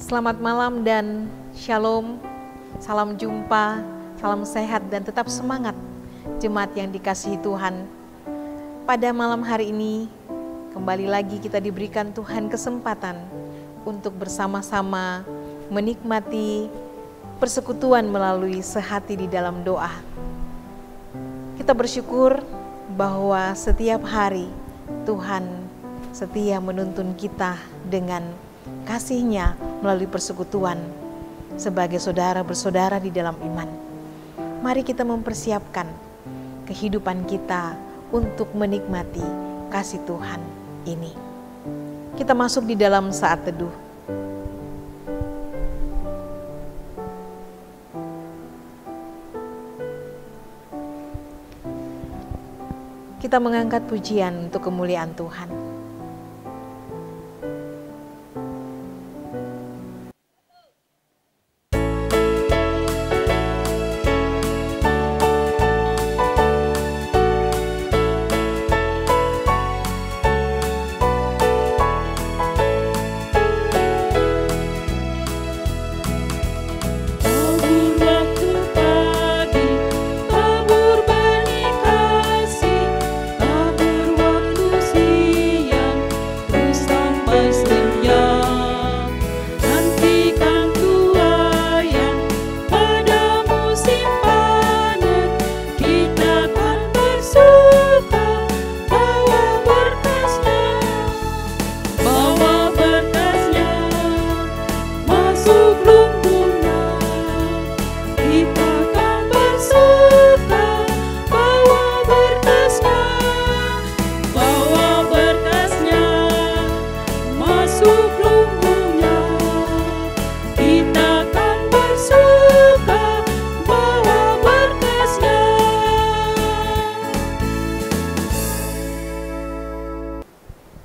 Selamat malam dan shalom, salam jumpa, salam sehat dan tetap semangat jemaat yang dikasihi Tuhan. Pada malam hari ini kembali lagi kita diberikan Tuhan kesempatan untuk bersama-sama menikmati persekutuan melalui sehati di dalam doa. Kita bersyukur bahwa setiap hari Tuhan setia menuntun kita dengan kasih-Nya melalui persekutuan sebagai saudara bersaudara di dalam iman. Mari kita mempersiapkan kehidupan kita untuk menikmati kasih Tuhan ini. Kita masuk di dalam saat teduh. Kita mengangkat pujian untuk kemuliaan Tuhan.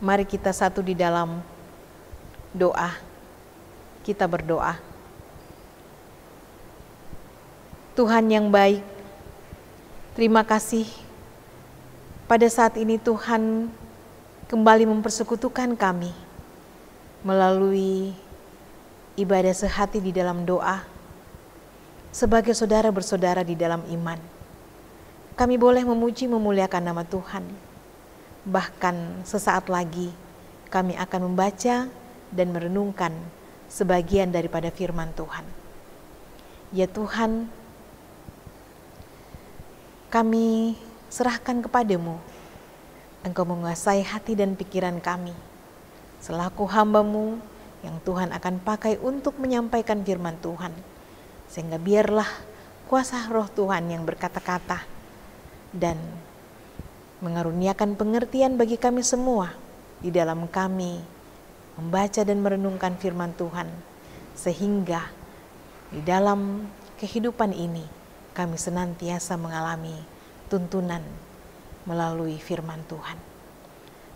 Mari kita satu di dalam doa. Kita berdoa. Tuhan yang baik, terima kasih pada saat ini Tuhan kembali mempersekutukan kami melalui ibadah sehati di dalam doa sebagai saudara bersaudara di dalam iman. Kami boleh memuji memuliakan nama Tuhan. Bahkan sesaat lagi kami akan membaca dan merenungkan sebagian daripada firman Tuhan. Ya Tuhan, kami serahkan kepadamu. Engkau menguasai hati dan pikiran kami selaku hamba-Mu yang Tuhan akan pakai untuk menyampaikan firman Tuhan. Sehingga biarlah kuasa roh Tuhan yang berkata-kata dan mengaruniakan pengertian bagi kami semua di dalam kami membaca dan merenungkan firman Tuhan, sehingga di dalam kehidupan ini kami senantiasa mengalami tuntunan melalui firman Tuhan.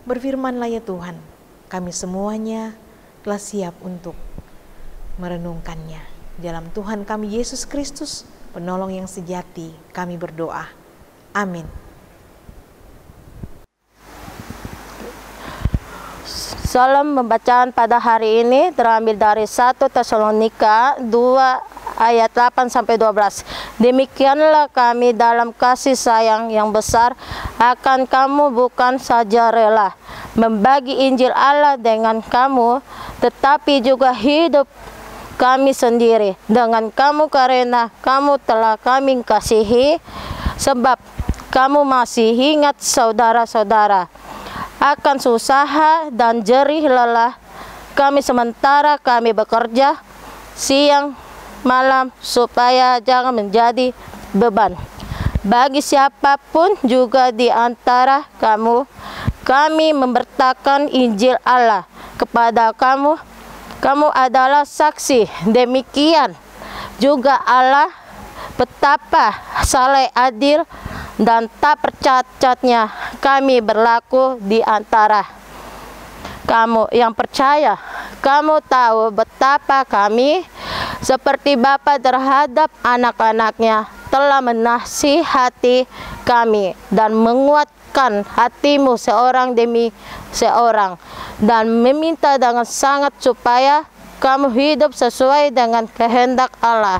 Berfirmanlah ya Tuhan, kami semuanya telah siap untuk merenungkannya. Dalam Tuhan kami Yesus Kristus, penolong yang sejati, kami berdoa. Amin. Salam pembacaan pada hari ini terambil dari 1 Tesalonika 2 ayat 8-12. Demikianlah kami dalam kasih sayang yang besar akan kamu bukan saja rela membagi Injil Allah dengan kamu, tetapi juga hidup kami sendiri dengan kamu karena kamu telah kami kasihi, sebab kamu masih ingat saudara-saudara akan usaha dan jerih lelah kami sementara kami bekerja siang malam supaya jangan menjadi beban bagi siapapun juga di antara kamu. Kami memberitakan Injil Allah kepada kamu. Kamu adalah saksi. Demikian juga Allah betapa saleh adil dan tak percacatnya kami berlaku di antara kamu yang percaya. Kamu tahu betapa kami seperti bapa terhadap anak-anaknya telah menasihati kami dan menguatkan hatimu seorang demi seorang dan meminta dengan sangat supaya kamu hidup sesuai dengan kehendak Allah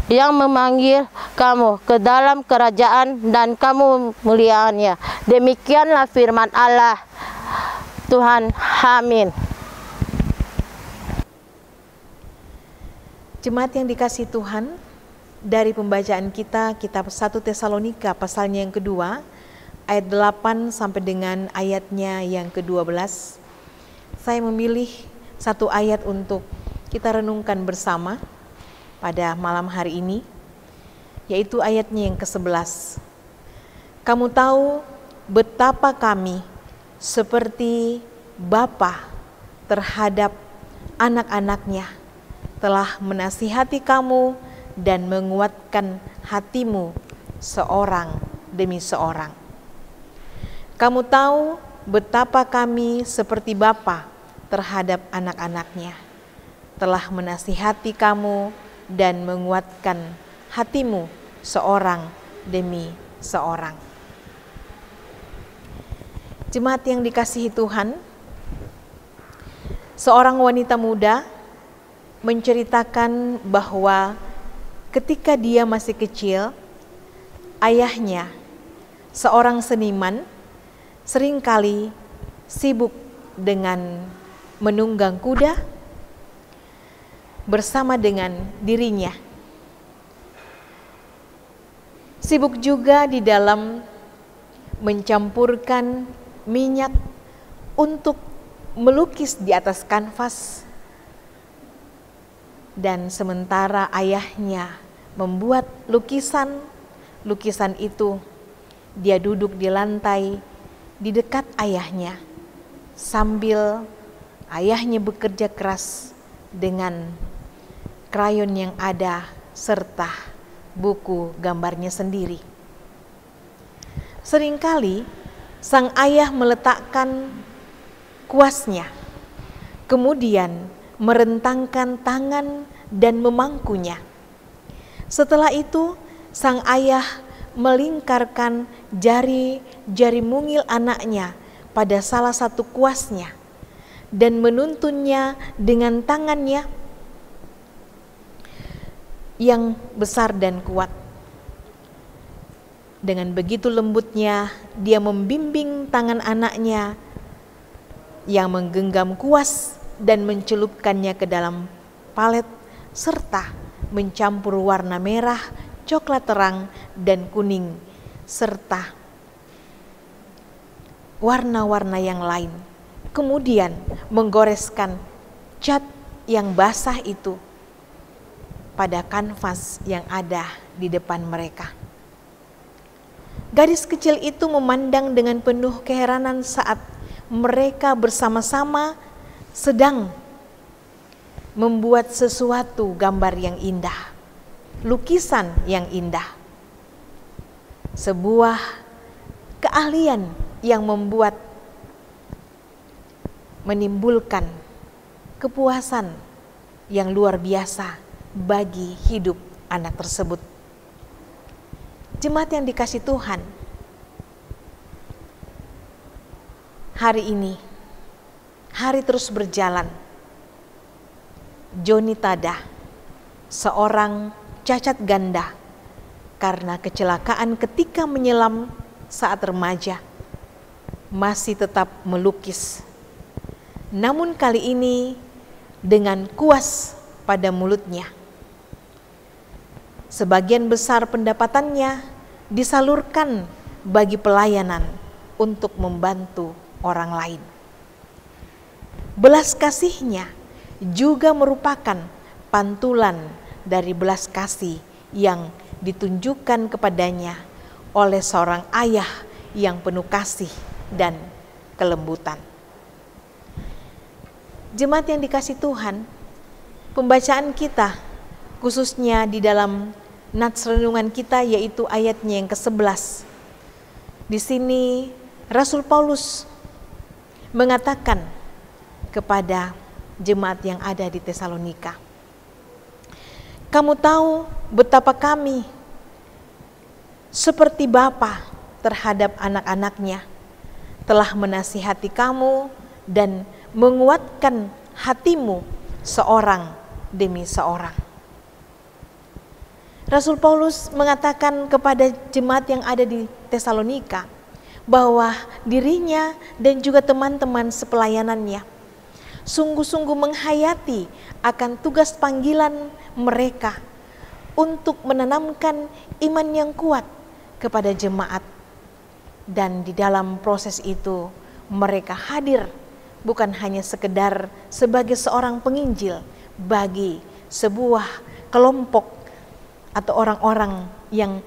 yang memanggil kamu ke dalam kerajaan dan kamu muliaannya. Demikianlah firman Allah. Tuhan, amin. Jemaat yang dikasihi Tuhan, dari pembacaan kita kitab 1 Tesalonika pasalnya yang kedua, ayat 8 sampai dengan ayatnya yang ke-12. Saya memilih satu ayat untuk kita renungkan bersama pada malam hari ini, yaitu ayatnya yang ke-11. Kamu tahu betapa kami seperti bapa terhadap anak-anaknya, telah menasihati kamu dan menguatkan hatimu seorang demi seorang. Kamu tahu betapa kami seperti bapa terhadap anak-anaknya, telah menasihati kamu dan menguatkan hatimu seorang demi seorang. Jemaat yang dikasihi Tuhan, seorang wanita muda menceritakan bahwa ketika dia masih kecil, ayahnya, seorang seniman, seringkali sibuk dengan menunggang kuda bersama dengan dirinya. Sibuk juga di dalam mencampurkan minyak untuk melukis di atas kanvas, dan sementara ayahnya membuat lukisan itu, dia duduk di lantai di dekat ayahnya sambil ayahnya bekerja keras dengan krayon yang ada serta buku gambarnya sendiri. Seringkali sang ayah meletakkan kuasnya, kemudian merentangkan tangan dan memangkunya. Setelah itu, sang ayah melingkarkan jari mungil anaknya pada salah satu kuasnya dan menuntunnya dengan tangannya yang besar dan kuat. Dengan begitu lembutnya dia membimbing tangan anaknya yang menggenggam kuas dan mencelupkannya ke dalam palet serta mencampur warna merah, coklat terang, dan kuning serta warna-warna yang lain. Kemudian menggoreskan cat yang basah itu pada kanvas yang ada di depan mereka. Gadis kecil itu memandang dengan penuh keheranan saat mereka bersama-sama sedang membuat sesuatu gambar yang indah, lukisan yang indah. Sebuah keahlian yang menimbulkan kepuasan yang luar biasa bagi hidup anak tersebut. Jemaat yang dikasihi Tuhan, hari ini, hari terus berjalan. Joni Tada, seorang cacat ganda karena kecelakaan ketika menyelam saat remaja, masih tetap melukis. Namun kali ini dengan kuas pada mulutnya. Sebagian besar pendapatannya disalurkan bagi pelayanan untuk membantu orang lain. Belas kasihnya juga merupakan pantulan dari belas kasih yang ditunjukkan kepadanya oleh seorang ayah yang penuh kasih dan kelembutan. Jemaat yang dikasihi Tuhan, pembacaan kita khususnya di dalam nats renungan kita yaitu ayatnya yang ke-11. Di sini Rasul Paulus mengatakan kepada jemaat yang ada di Tesalonika, kamu tahu betapa kami seperti bapa terhadap anak-anaknya, telah menasihati kamu dan menguatkan hatimu seorang demi seorang. Rasul Paulus mengatakan kepada jemaat yang ada di Tesalonika bahwa dirinya dan juga teman-teman sepelayanannya sungguh-sungguh menghayati akan tugas panggilan mereka untuk menanamkan iman yang kuat kepada jemaat. Dan di dalam proses itu mereka hadir bukan hanya sekedar sebagai seorang penginjil bagi sebuah kelompok atau orang-orang yang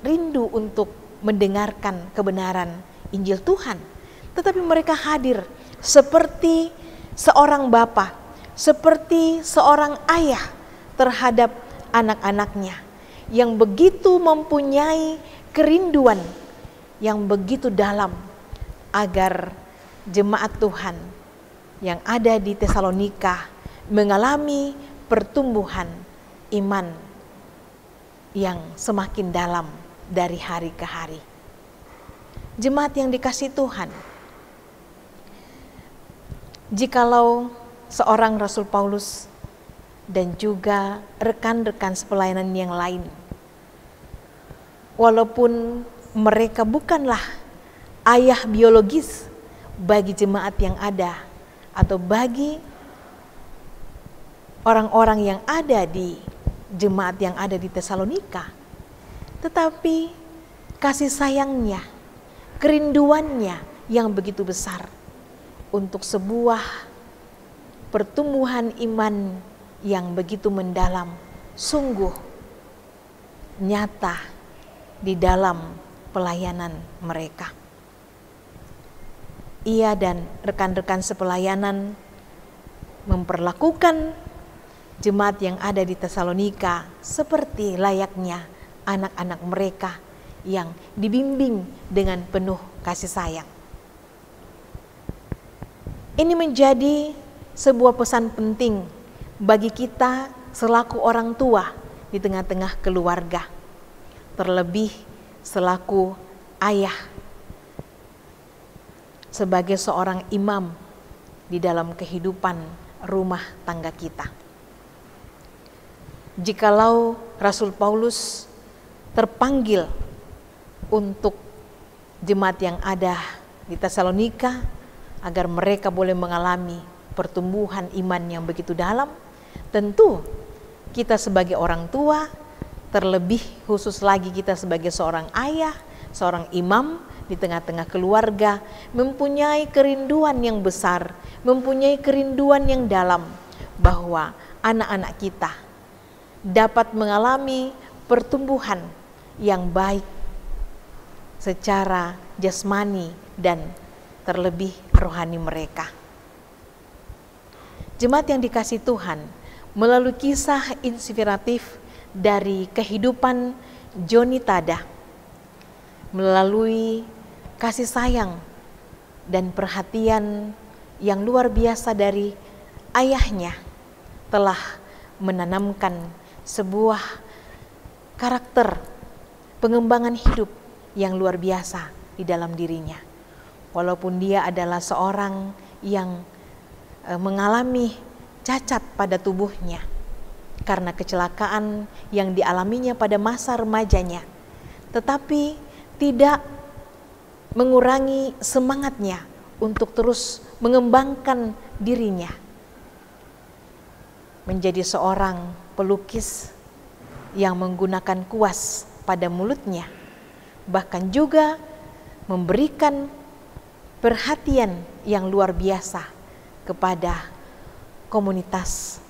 rindu untuk mendengarkan kebenaran Injil Tuhan, tetapi mereka hadir seperti seorang bapa, seperti seorang ayah terhadap anak-anaknya yang begitu mempunyai kerinduan yang begitu dalam agar jemaat Tuhan yang ada di Tesalonika mengalami pertumbuhan iman yang semakin dalam dari hari ke hari. Jemaat yang dikasihi Tuhan, jikalau seorang Rasul Paulus dan juga rekan-rekan sepelayanan yang lain, walaupun mereka bukanlah ayah biologis bagi jemaat yang ada atau bagi orang-orang yang ada di jemaat yang ada di Tesalonika, tetapi kasih sayangnya, kerinduannya yang begitu besar untuk sebuah pertumbuhan iman yang begitu mendalam, sungguh nyata di dalam pelayanan mereka. Ia dan rekan-rekan sepelayanan memperlakukan jemaat yang ada di Tesalonika seperti layaknya anak-anak mereka yang dibimbing dengan penuh kasih sayang. Ini menjadi sebuah pesan penting bagi kita selaku orang tua di tengah-tengah keluarga, terlebih selaku ayah, sebagai seorang imam di dalam kehidupan rumah tangga kita. Jikalau Rasul Paulus terpanggil untuk jemaat yang ada di Tesalonika agar mereka boleh mengalami pertumbuhan iman yang begitu dalam, tentu kita sebagai orang tua, terlebih khusus lagi kita sebagai seorang ayah, seorang imam di tengah-tengah keluarga, mempunyai kerinduan yang besar, mempunyai kerinduan yang dalam bahwa anak-anak kita dapat mengalami pertumbuhan yang baik secara jasmani dan terlebih rohani mereka. Jemaat yang dikasihi Tuhan, melalui kisah inspiratif dari kehidupan Joni Tada, melalui kasih sayang dan perhatian yang luar biasa dari ayahnya, telah menanamkan sebuah karakter pengembangan hidup yang luar biasa di dalam dirinya. Walaupun dia adalah seorang yang mengalami cacat pada tubuhnya karena kecelakaan yang dialaminya pada masa remajanya, tetapi tidak mengurangi semangatnya untuk terus mengembangkan dirinya menjadi seorang pelukis yang menggunakan kuas pada mulutnya, bahkan juga memberikan perhatian yang luar biasa kepada komunitas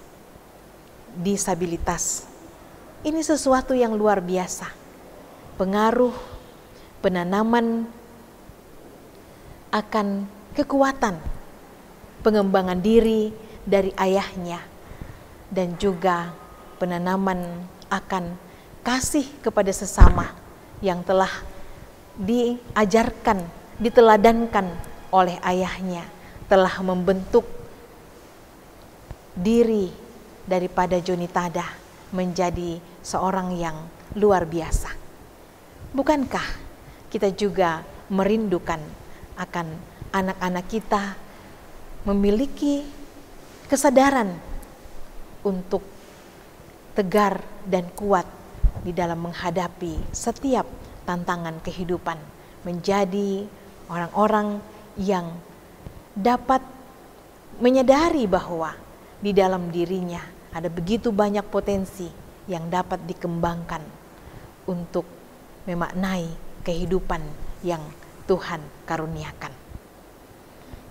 disabilitas. Ini sesuatu yang luar biasa, pengaruh penanaman akan kekuatan pengembangan diri dari ayahnya, dan juga penanaman akan kasih kepada sesama yang telah diajarkan, diteladankan oleh ayahnya, telah membentuk diri daripada Joni Tada menjadi seorang yang luar biasa. Bukankah kita juga merindukan akan anak-anak kita memiliki kesadaran untuk tegar dan kuat di dalam menghadapi setiap tantangan kehidupan, menjadi orang-orang yang dapat menyadari bahwa di dalam dirinya ada begitu banyak potensi yang dapat dikembangkan untuk memaknai kehidupan yang Tuhan karuniakan.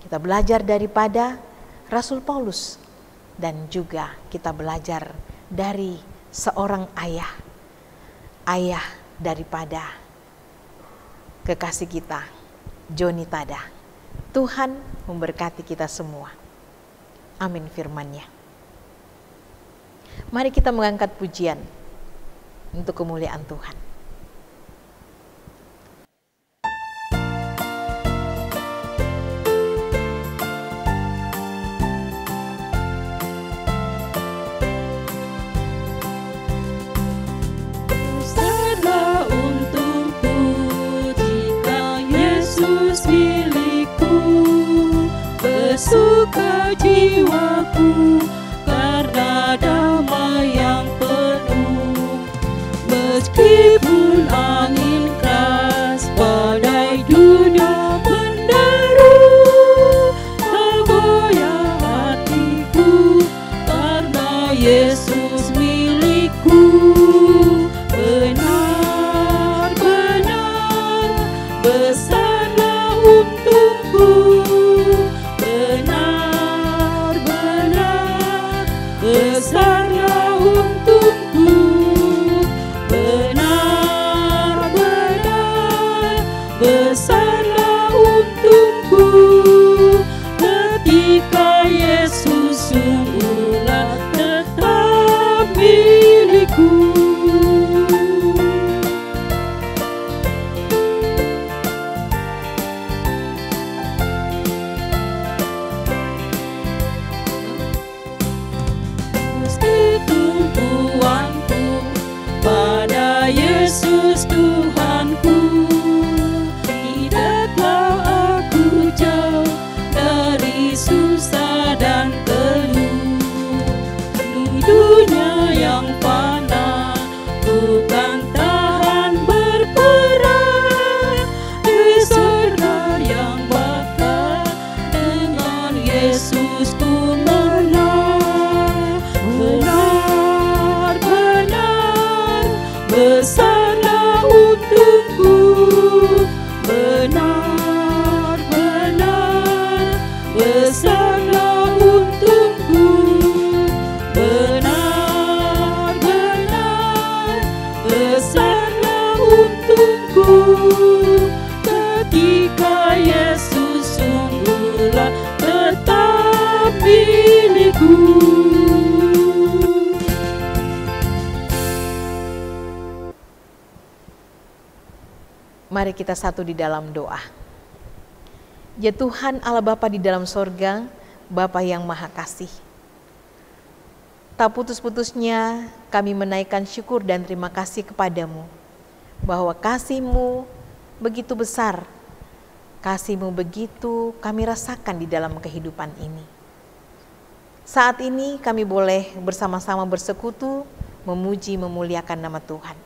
Kita belajar daripada Rasul Paulus dan juga kita belajar dari seorang ayah daripada kekasih kita, Joni Tada. Tuhan memberkati kita semua. Amin firman-Nya. Mari kita mengangkat pujian untuk kemuliaan Tuhan. Besarlah untungku jika Yesus milikku, bersuka jiwaku karena damai yang penuh. Meskipun angin keras badai dunia menderu, tak goyah hatiku karena Yesus milikku. Benar-benar besarlah untungku, benar-benar besarlah untungku, benar-benar besarlah untungku, ketika Yesus sungguhlah tetap milikku. Pada Yesus Tuhanku, tidaklah aku jauh dari susah dan keluh. Dunia yang fana bukan tahan berperang, di surga yang bakal dengan Yesus ku menang. Benar-benar besarlah untungku, benar-benar besarlah untungku, benar-benar besarlah untungku, ketika Yesus sungguhlah tetap milikku. Mari kita satu di dalam doa. Ya Tuhan Allah Bapa di dalam sorga, Bapa yang Maha Kasih. Tak putus-putusnya kami menaikkan syukur dan terima kasih kepadamu, bahwa kasih-Mu begitu besar, kasih-Mu begitu kami rasakan di dalam kehidupan ini. Saat ini kami boleh bersama-sama bersekutu, memuji, memuliakan nama Tuhan.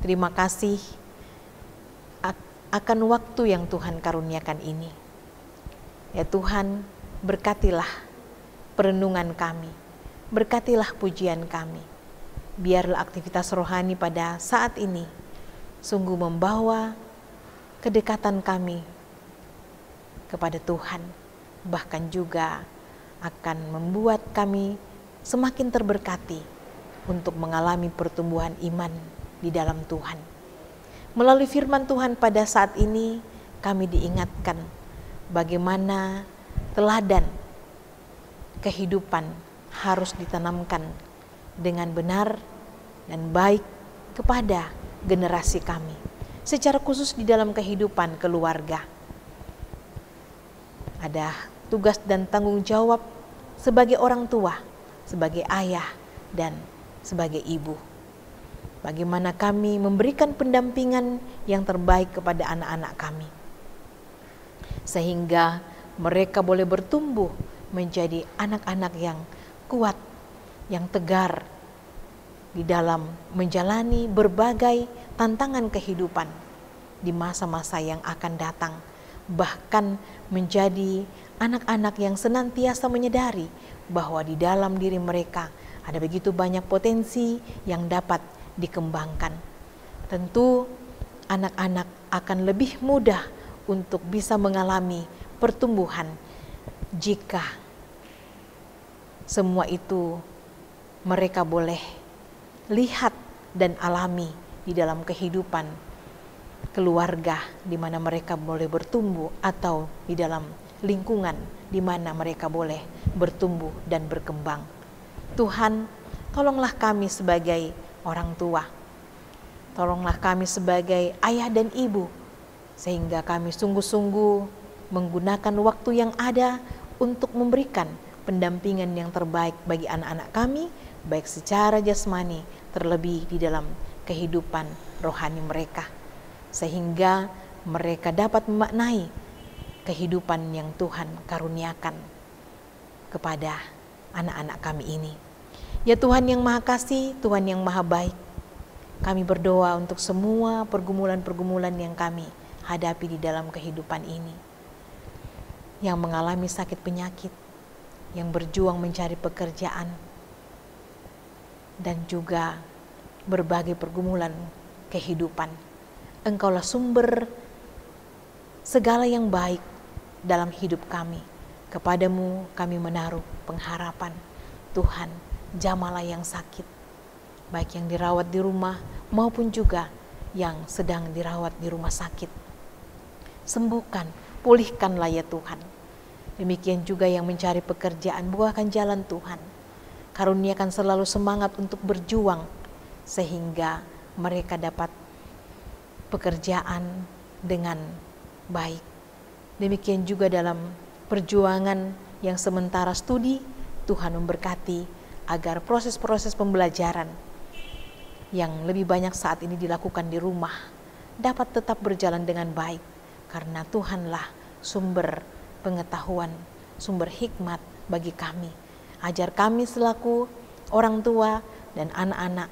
Terima kasih akan waktu yang Tuhan karuniakan ini. Ya Tuhan, berkatilah perenungan kami, berkatilah pujian kami. Biarlah aktivitas rohani pada saat ini sungguh membawa kedekatan kami kepada Tuhan, bahkan juga akan membuat kami semakin terberkati untuk mengalami pertumbuhan iman di dalam Tuhan. Melalui firman Tuhan pada saat ini kami diingatkan bagaimana teladan kehidupan harus ditanamkan dengan benar dan baik kepada generasi kami, secara khusus di dalam kehidupan keluarga. Ada tugas dan tanggung jawab sebagai orang tua, sebagai ayah dan sebagai ibu. Bagaimana kami memberikan pendampingan yang terbaik kepada anak-anak kami, sehingga mereka boleh bertumbuh menjadi anak-anak yang kuat, yang tegar di dalam menjalani berbagai tantangan kehidupan di masa-masa yang akan datang. Bahkan menjadi anak-anak yang senantiasa menyadari bahwa di dalam diri mereka ada begitu banyak potensi yang dapat dikembangkan. Tentu anak-anak akan lebih mudah untuk bisa mengalami pertumbuhan jika semua itu mereka boleh lihat dan alami di dalam kehidupan keluarga di mana mereka boleh bertumbuh, atau di dalam lingkungan di mana mereka boleh bertumbuh dan berkembang. Tuhan, tolonglah kami sebagai orang tua, tolonglah kami sebagai ayah dan ibu, sehingga kami sungguh-sungguh menggunakan waktu yang ada untuk memberikan pendampingan yang terbaik bagi anak-anak kami, baik secara jasmani, terlebih di dalam kehidupan rohani mereka, sehingga mereka dapat memaknai kehidupan yang Tuhan karuniakan kepada anak-anak kami ini. Ya Tuhan yang Maha Kasih, Tuhan yang Maha Baik, kami berdoa untuk semua pergumulan-pergumulan yang kami hadapi di dalam kehidupan ini, yang mengalami sakit penyakit, yang berjuang mencari pekerjaan, dan juga berbagai pergumulan kehidupan. Engkaulah sumber segala yang baik dalam hidup kami. Kepadamu kami menaruh pengharapan. Tuhan, jamalah yang sakit, baik yang dirawat di rumah maupun juga yang sedang dirawat di rumah sakit. Sembuhkan, pulihkanlah ya Tuhan. Demikian juga yang mencari pekerjaan, bukakan jalan Tuhan. Karuniakan selalu semangat untuk berjuang sehingga mereka dapat pekerjaan dengan baik. Demikian juga dalam perjuangan yang sementara studi, Tuhan memberkati agar proses-proses pembelajaran yang lebih banyak saat ini dilakukan di rumah dapat tetap berjalan dengan baik, karena Tuhanlah sumber pengetahuan, sumber hikmat bagi kami. Ajar kami selaku orang tua dan anak-anak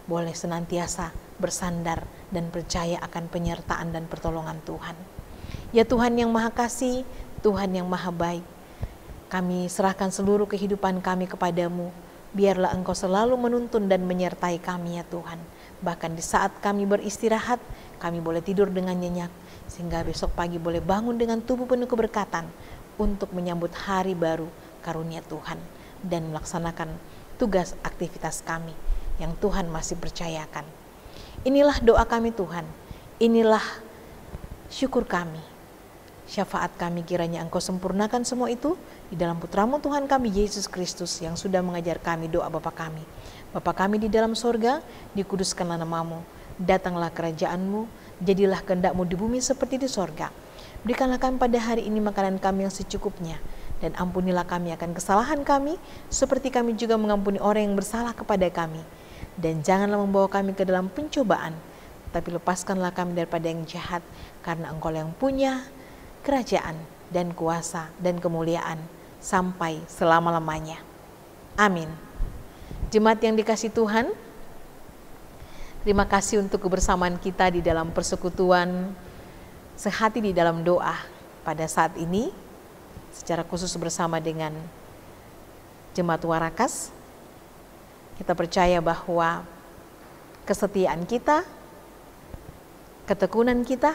boleh senantiasa bersandar dan percaya akan penyertaan dan pertolongan Tuhan. Ya Tuhan yang Maha Kasih, Tuhan yang Maha Baik, kami serahkan seluruh kehidupan kami kepadamu. Biarlah Engkau selalu menuntun dan menyertai kami ya Tuhan. Bahkan di saat kami beristirahat, kami boleh tidur dengan nyenyak, sehingga besok pagi boleh bangun dengan tubuh penuh keberkatan untuk menyambut hari baru karunia Tuhan dan melaksanakan tugas aktivitas kami yang Tuhan masih percayakan. Inilah doa kami Tuhan, inilah syukur kami. Syafaat kami kiranya Engkau sempurnakan semua itu di dalam Putramu Tuhan kami Yesus Kristus yang sudah mengajar kami doa Bapa kami. Bapa kami di dalam sorga, dikuduskanlah namamu, datanglah kerajaanmu, jadilah kehendak-Mu di bumi seperti di sorga. Berikanlah kami pada hari ini makanan kami yang secukupnya, dan ampunilah kami akan kesalahan kami, seperti kami juga mengampuni orang yang bersalah kepada kami. Dan janganlah membawa kami ke dalam pencobaan, tapi lepaskanlah kami daripada yang jahat, karena Engkau yang punya kerajaan dan kuasa dan kemuliaan sampai selama-lamanya. Amin. Jemaat yang dikasihi Tuhan, terima kasih untuk kebersamaan kita di dalam persekutuan sehati di dalam doa pada saat ini, secara khusus bersama dengan Jemaat Warakas. Kita percaya bahwa kesetiaan kita, ketekunan kita,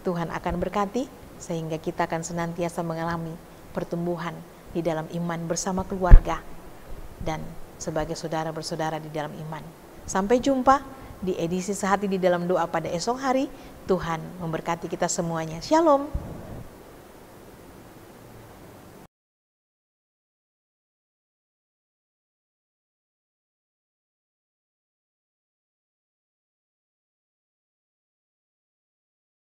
Tuhan akan berkati, sehingga kita akan senantiasa mengalami pertumbuhan di dalam iman bersama keluarga dan sebagai saudara bersaudara di dalam iman. Sampai jumpa di edisi Sehati di dalam Doa pada esok hari. Tuhan memberkati kita semuanya. Shalom.